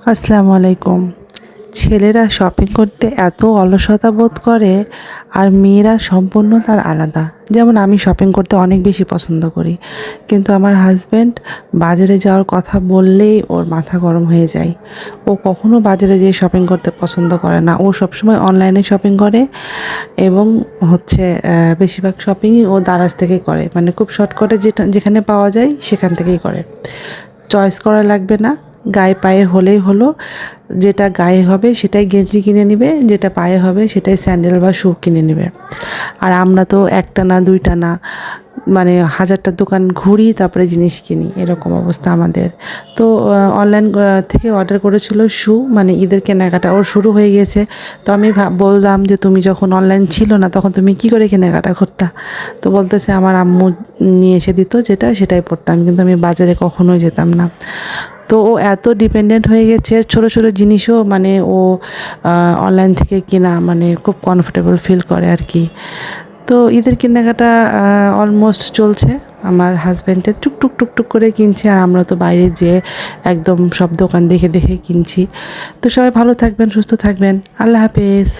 আসসালামু আলাইকুম। ছেলেরা শপিং করতে এত অলসতা বোধ করে, আর মেয়েরা সম্পূর্ণ তার আলাদা। যেমন আমি শপিং করতে অনেক বেশি পছন্দ করি, কিন্তু আমার হাজব্যান্ড বাজারে যাওয়ার কথা বললেই ওর মাথা গরম হয়ে যায়। ও কখনো বাজারে যেয়ে শপিং করতে পছন্দ করে না। ও সবসময় অনলাইনে শপিং করে, এবং বেশিরভাগ শপিংই ও দারাজ থেকে করে, মানে খুব শর্টকাটে যেখানে পাওয়া যায় সেখান থেকেই করে। চয়েস করা লাগবে না, গায়ে পায়ে হলেই হলো। যেটা গায়ে হবে সেটাই গেঞ্জি কিনে নিবে, যেটা পায়ে হবে সেটাই স্যান্ডেল বা শু কিনে নেবে। আর আমরা তো একটা না দুইটা না, মানে হাজারটা দোকান ঘুরি, তারপরে জিনিস কিনি, এরকম অবস্থা আমাদের। তো অনলাইন থেকে অর্ডার করেছিল শু, মানে ঈদের কেনাকাটা ওর শুরু হয়ে গিয়েছে। তো আমি বললাম যে তুমি যখন অনলাইন ছিল না তখন তুমি কি করে কেনাকাটা করতা? তো বলতেছে আমার আম্মু নিয়ে এসে দিত, সেটাই পড়তাম, কিন্তু আমি বাজারে কখনোই যেতাম না। তো ও এত ডিপেন্ডেন্ট হয়ে গেছে, ছোট ছোট জিনিসও মানে ও অনলাইন থেকে কেনা মানে খুব কমফোর্টেবল ফিল করে আর কি। তো ঈদের কেনাকাটা অলমোস্ট চলছে। আমার হাজব্যান্ডের টুকটুক টুকটুক করে কিনছে, আর আমরা তো বাইরে যেয়ে একদম সব দোকান দেখে দেখে কিনছি। তো সবাই ভালো থাকবেন, সুস্থ থাকবেন। আল্লাহ হাফেজ।